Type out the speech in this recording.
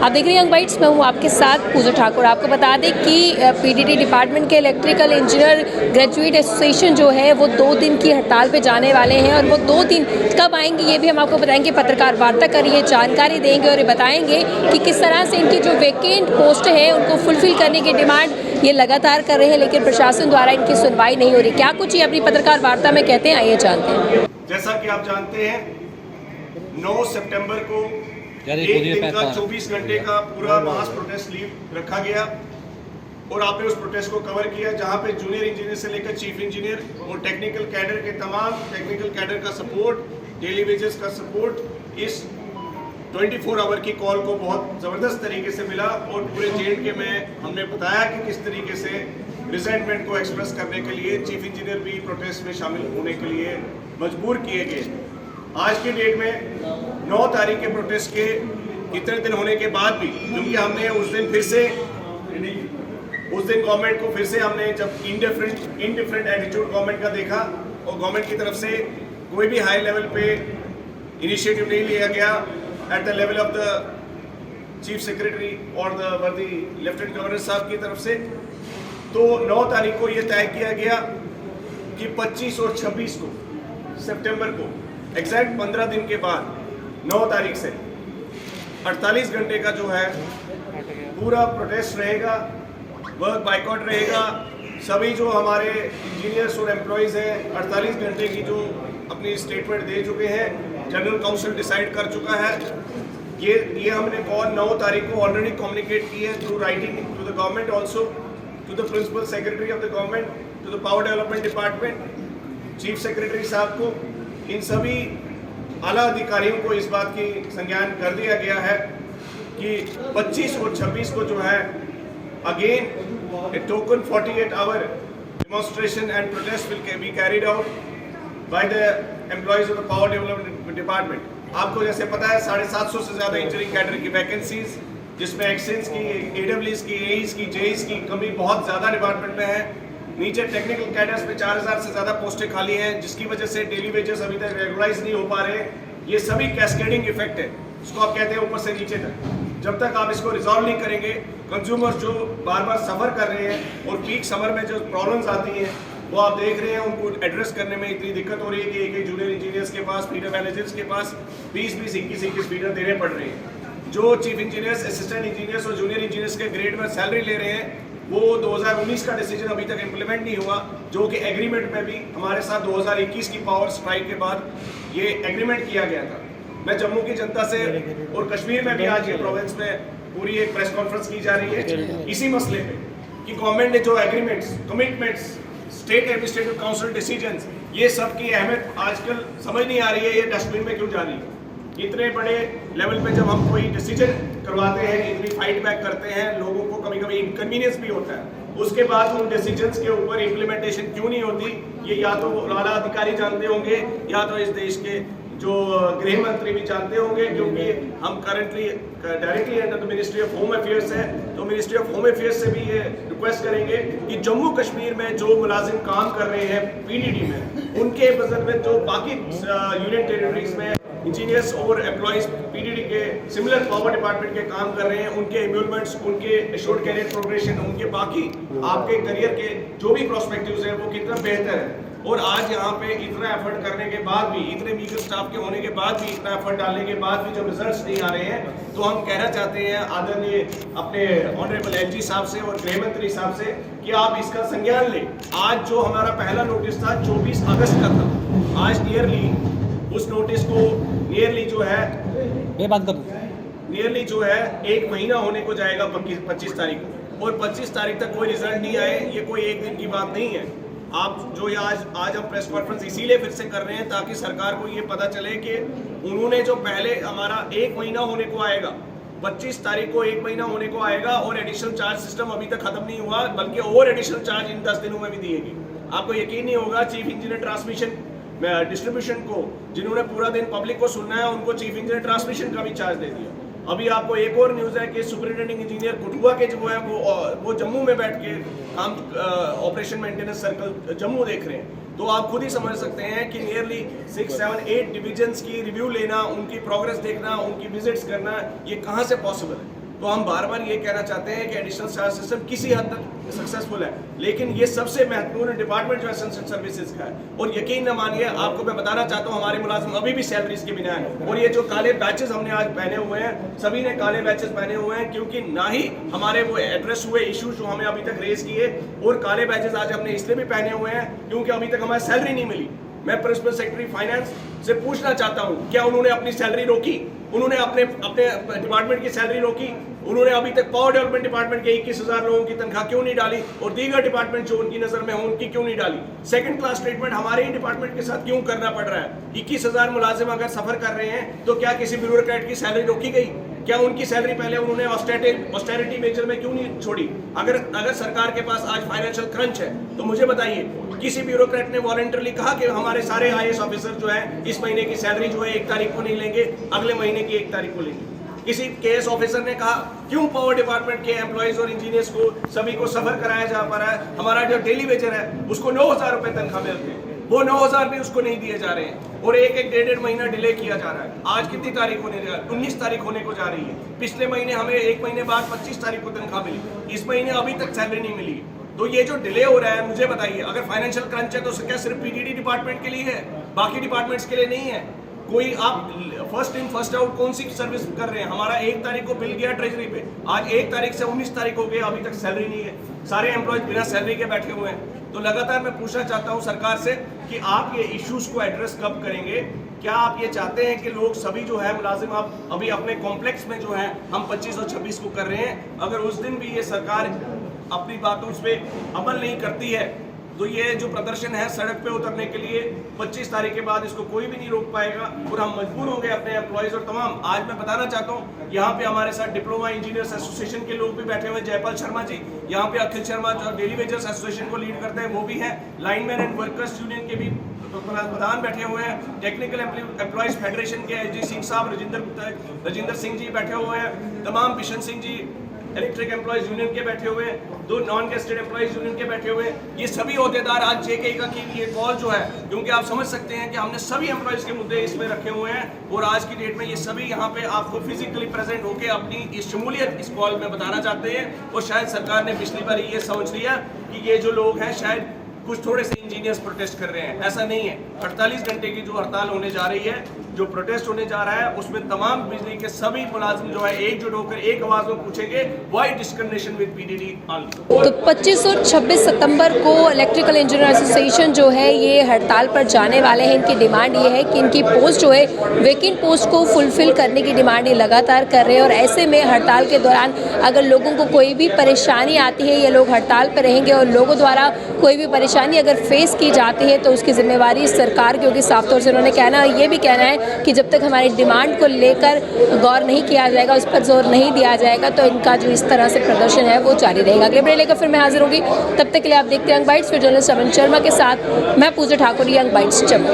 आप देख रहे हैं यंग बाइट्स, मैं हूँ आपके साथ पूजा ठाकुर। आपको बता दें कि पीडीटी डिपार्टमेंट के इलेक्ट्रिकल इंजीनियर ग्रेजुएट एसोसिएशन जो है वो 2 दिन की हड़ताल पे जाने वाले हैं और वो 2 दिन कब आएंगे ये भी हम आपको बताएंगे। पत्रकार वार्ता कर ये जानकारी देंगे और ये बताएंगे कि किस तरह से इनकी जो वैकेंट पोस्ट है उनको फुलफिल करने की डिमांड ये लगातार कर रहे हैं, लेकिन प्रशासन द्वारा इनकी सुनवाई नहीं हो रही। क्या कुछ ये अपनी पत्रकार वार्ता में कहते हैं, आइए जानते हैं। जैसा कि आप जानते हैं 9 सितंबर को एक दिन का 24 घंटे का पूरा मास प्रोटेस्ट लीव रखा गया और आपने उस प्रोटेस्ट को कवर किया, जहां पे जूनियर इंजीनियर से लेकर चीफ इंजीनियर और टेक्निकल कैडर के तमाम टेक्निकल कैडर का सपोर्ट, डेली वेजेस का सपोर्ट इस 24 आवर की कॉल को बहुत ज़बरदस्त तरीके से मिला। और पूरे J&K में हमने बताया कि किस तरीके से रिजेंटमेंट को एक्सप्रेस करने के लिए चीफ इंजीनियर भी प्रोटेस्ट में शामिल होने के लिए मजबूर किए गए। आज की डेट में 9 तारीख के प्रोटेस्ट के इतने दिन होने के बाद भी, क्योंकि हमने उस दिन गवर्नमेंट को फिर से हमने जब इनडिफरेंट एटीट्यूड गवर्नमेंट का देखा और गवर्नमेंट की तरफ से कोई भी हाई लेवल पे इनिशिएटिव नहीं लिया गया at the level of the chief secretary और द लेफ्टिनेंट गवर्नर साहब की तरफ से, तो 9 तारीख को ये तय किया गया कि 25 और 26 को सितंबर को एग्जैक्ट 15 दिन के बाद 9 तारीख से 48 घंटे का जो है पूरा प्रोटेस्ट रहेगा, वर्क बाइकआउट रहेगा। सभी जो हमारे इंजीनियर्स और एम्प्लॉयज़ हैं 48 घंटे की जो अपनी स्टेटमेंट दे चुके हैं, जनरल काउंसिल डिसाइड कर चुका है। ये हमने कॉल 9 तारीख को ऑलरेडी कम्युनिकेट की है through writing to the government, also to the principal secretary of the government, to the power development department, chief secretary साहब को, इन सभी आला अधिकारियों को इस बात की संज्ञान कर दिया गया है कि 25 और 26 को जो है again a token 48 hour demonstration and protest will be carried out by the employees of the power development department. आपको जैसे पता है 750 से ज़्यादा इंजीनियरिंग कैडर की वैकेंसीज, जिसमें एक्सेंस की, एडब्ल्यूज की, एईज की, जेईज की कमी बहुत ज़्यादा डिपार्टमेंट में है। नीचे टेक्निकल कैडर्स में 4000 से ज़्यादा पोस्टें खाली हैं, जिसकी वजह से डेली वेजेस अभी तक रेगुलराइज नहीं हो पा रहे। ये सभी कैस्केडिंग इफेक्ट है, इसको आप कहते हैं ऊपर से नीचे तक। जब तक आप इसको रिजॉल्व नहीं करेंगे, कंज्यूमर्स जो बार बार सफ़र कर रहे हैं और पीक समर में जो प्रॉब्लम्स आती हैं वो आप देख रहे हैं, उनको एड्रेस करने में इतनी दिक्कत हो रही है कि एक जूनियर इंजीनियर्स के पास, फीडर मैनेजर्स के पास 20-20, 21-21 फीडर देने पड़ रहे हैं। जो चीफ इंजीनियर्स, असिस्टेंट इंजीनियर्स और जूनियर इंजीनियर्स के ग्रेड में सैलरी ले रहे हैं, वो 2019 का डिसीजन अभी तक इम्प्लीमेंट नहीं हुआ, जो कि एग्रीमेंट में भी हमारे साथ 2021 की पावर स्ट्राइक के बाद ये एग्रीमेंट किया गया था। मैं जम्मू की जनता से और कश्मीर में भी आज ये प्रोविंस में पूरी एक प्रेस कॉन्फ्रेंस की जा रही है इसी मसले पे कि गवर्नमेंट ने जो agreements, commitments, state administrative council decisions, ये सब की अहमियत आजकल समझ नहीं आ रही है। ये डस्टबिन में क्यों जा रही है? इतने बड़े लेवल पे जब हम कोई डिसीजन करवाते हैं, इतनी फाइट बैक करते हैं, लोगों को कभी कभी इनकन्वीनियंस भी होता है, उसके बाद उन डिसीजंस के ऊपर इम्प्लीमेंटेशन क्यों नहीं होती? ये या तो आला अधिकारी जानते होंगे या तो इस देश के जो गृह मंत्री भी जानते होंगे, क्योंकि हम currently directly under the ministry of home affairs है, तो मिनिस्ट्री ऑफ होम अफेयर्स से भी ये रिक्वेस्ट करेंगे कि जम्मू कश्मीर में जो मुलाजिम काम कर रहे हैं पीडीडी में, उनके बजट में जो बाकी यूनियन टेरिटरीज में इंजीनियर्स और एम्प्लॉयज पीडीडी के सिमिलर पावर डिपार्टमेंट के काम कर रहे हैं, उनके एम्यूलमेंट्स, उनके एश्योर्ड कैरियर प्रोग्रेशन, उनके बाकी आपके करियर के जो भी प्रोस्पेक्टिव्स हैं वो कितना बेहतर है। और आज यहाँ पे इतना एफर्ट करने के बाद भी, इतने मीगर स्टाफ के होने के बाद भी, इतना एफर्ट डालने के बाद भी जब रिजल्ट्स नहीं आ रहे हैं, तो हम कहना चाहते हैं आदरणीय अपने ऑनरेबल एलजी साहब से और गृह मंत्री साहब से कि आप इसका संज्ञान लें। आज जो हमारा पहला नोटिस था 24 अगस्त का था, आज नियरली उस नोटिस को नियरली जो है नियरली जो है 1 महीना होने को जाएगा 25 तारीख को, और 25 तारीख तक कोई रिजल्ट नहीं आए। ये कोई एक दिन की बात नहीं है। आप जो ये आज हम प्रेस कॉन्फ्रेंस इसीलिए फिर से कर रहे हैं ताकि सरकार को ये पता चले कि उन्होंने जो पहले हमारा 1 महीना होने को आएगा, 25 तारीख को 1 महीना होने को आएगा, और एडिशनल चार्ज सिस्टम अभी तक खत्म नहीं हुआ, बल्कि और एडिशनल चार्ज इन 10 दिनों में भी दिएगी। आपको यकीन नहीं होगा, चीफ इंजीनियर ट्रांसमिशन डिस्ट्रीब्यूशन को, जिन्होंने पूरा दिन पब्लिक को सुनना है, उनको चीफ इंजीनियर ट्रांसमिशन का भी चार्ज दे दिया। अभी आपको एक और न्यूज़ है कि सुपरिटेंडिंग इंजीनियर कठुआ के जो है वो जम्मू में बैठ के काम ऑपरेशन मेंटेनेंस सर्कल जम्मू देख रहे हैं। तो आप खुद ही समझ सकते हैं कि नियरली 6, 7, 8 डिविजन्स की रिव्यू लेना, उनकी प्रोग्रेस देखना, उनकी विजिट्स करना, ये कहाँ से पॉसिबल है। तो हम बार बार ये कहना चाहते हैं कि एडिशनल चार्ज सिस्टम किसी हद तक सक्सेसफुल है, लेकिन ये सबसे महत्वपूर्ण डिपार्टमेंट जो एसेंशियल सर्विसेज का है। और यकीन न मानिए, आपको मैं बताना चाहता हूँ, हमारे मुलाजिम अभी भी सैलरीज के बिना है। और ये जो काले बैचेस हमने आज पहने हुए हैं, सभी ने काले बैचेस पहने हुए हैं, क्योंकि ना ही हमारे वो एड्रेस हुए इशूज जो हमें अभी तक रेज किए, और काले बैचेस आज हमने इसलिए भी पहने हुए हैं क्योंकि अभी तक हमारी सैलरी नहीं मिली। मैं प्रिंसिपल सेक्रेटरी फाइनेंस से पूछना चाहता हूं, क्या उन्होंने अपनी सैलरी रोकी? उन्होंने अपने डिपार्टमेंट की सैलरी रोकी? उन्होंने अभी तक पावर डेवलपमेंट डिपार्टमेंट के 21,000 लोगों की तनख्वाह क्यों नहीं डाली? और दीगर डिपार्टमेंट जो उनकी नजर में हो, उनकी क्यों नहीं डाली? सेकंड क्लास ट्रीटमेंट हमारे ही डिपार्टमेंट के साथ क्यों करना पड़ रहा है? 21,000 मुलाजिम अगर सफर कर रहे हैं तो क्या किसी ब्यूरोक्रेट की सैलरी रोकी गई? क्या उनकी सैलरी पहले उन्होंने ऑस्टेरिटी मेजर में क्यों नहीं छोड़ी? अगर सरकार के पास आज फाइनेंशियल क्रंच है तो मुझे बताइए, किसी ब्यूरोक्रेट ने वॉलंटरली कहा कि हमारे सारे आईएएस ऑफिसर जो है इस महीने की सैलरी जो है 1 तारीख को नहीं लेंगे, अगले महीने की 1 तारीख को लेंगे? किसी केएस ऑफिसर ने कहा क्यों पावर डिपार्टमेंट के एम्प्लॉइज और इंजीनियर्स को सभी को सफर कराया जा पा रहा है? हमारा जो डेली वेजर है उसको 9,000 रुपए तनख्वाह मिलती है, वो 9,000 भी उसको नहीं दिए जा रहे हैं, और एक 1.5 महीना डिले किया जा रहा है। आज कितनी तारीख होने जा रही है? 19 तारीख होने को जा रही है। पिछले महीने हमें 1 महीने बाद 25 तारीख को तनख्वाह मिली, इस महीने अभी तक सैलरी नहीं मिली। तो ये जो डिले हो रहा है, मुझे बताइए, अगर फाइनेंशियल क्रंच है तो क्या सिर्फ पीडीडी डिपार्टमेंट के लिए है, बाकी डिपार्टमेंट्स के लिए नहीं है? कोई आप फर्स्ट इन फर्स्ट आउट कौन सी सर्विस कर रहे हैं? हमारा 1 तारीख को बिल गया ट्रेजरी पे, आज 1 तारीख से 19 तारीख हो गई, अभी तक सैलरी नहीं है। सारे एम्प्लॉयज बिना सैलरी के बैठे हुए हैं। तो लगातार मैं पूछना चाहता हूं सरकार से कि आप ये इश्यूज को एड्रेस कब करेंगे? क्या आप ये चाहते हैं कि लोग सभी जो है मुलाजिम आप अभी अपने कॉम्प्लेक्स में जो है हम 25 और 26 को कर रहे हैं, अगर उस दिन भी ये सरकार अपनी बातों पे अमल नहीं करती है तो ये जो प्रदर्शन है सड़क पे उतरने के लिए 25 तारीख के बाद इसको कोई भी नहीं रोक पाएगा, और हम मजबूर होंगे अपने एम्प्लॉयज और तमाम। आज मैं बताना चाहता हूँ, यहाँ पे हमारे साथ डिप्लोमा इंजीनियर्स एसोसिएशन के लोग भी बैठे हुए हैं, जयपाल शर्मा जी, यहाँ पे अखिल शर्मा जो डेली वेजर्स एसोसिएशन को लीड करते हैं वो भी हैं, लाइनमैन एंड वर्कर्स यूनियन के भी प्रधान बैठे हुए हैं, टेक्निकल एम्प्लॉयज फेडरेशन के एसजी सिंह साहब, रजिंदर सिंह जी बैठे हुए हैं, तमाम Bishan Singh ji electric employees union के बैठे हुए हैं, 2 नॉन गेस्टेड एम्प्लॉयज यूनियन के बैठे हुए हैं। ये सभी ओहदेदार आज जेके का की ये कॉल जो है, क्योंकि आप समझ सकते हैं कि हमने सभी एम्प्लॉयज के मुद्दे इसमें रखे हुए हैं, और आज की डेट में ये सभी यहाँ पे आपको फिजिकली प्रेजेंट होकर अपनी इस शमूलियत इस कॉल में बताना चाहते हैं। और शायद सरकार ने पिछली बार ये समझ लिया कि ये जो लोग हैं शायद कुछ थोड़े से इंजीनियर्स प्रोटेस्ट कर रहे हैं, ऐसा नहीं है। 48 घंटे की जो हड़ताल होने जा रही है, जो प्रोटेस्ट होने जा रहा है, उसमें तमाम बिजली के सभी मुलाजिम जो है एकजुट होकर एक आवाज में पूछेंगे why disconnection with PDD only. तो 25 और 26 सितंबर को इलेक्ट्रिकल इंजीनियर एसोसिएशन जो है ये हड़ताल पर जाने वाले हैं। इनकी डिमांड ये है कि इनकी पोस्ट जो है वेकेंट पोस्ट को फुलफिल करने की डिमांड ये लगातार कर रहे हैं, और ऐसे में हड़ताल के दौरान अगर लोगों को कोई भी परेशानी आती है, ये लोग हड़ताल पर रहेंगे, और लोगों द्वारा कोई भी परेशानी अगर फेस की जाती है तो उसकी जिम्मेवारी सरकार की होगी। साफ तौर से उन्होंने कहना ये भी कहना है कि जब तक हमारी डिमांड को लेकर गौर नहीं किया जाएगा, उस पर जोर नहीं दिया जाएगा, तो इनका जो इस तरह से प्रदर्शन है वो जारी रहेगा। अगले अपडेट लेकर फिर मैं हाजिर होगी, तब तक के लिए आप देखते हैं यंग बाइट्स। फिर जर्नलिस्ट अमन शर्मा के साथ मैं पूजा ठाकुर, यंग बाइट्स जम्मू।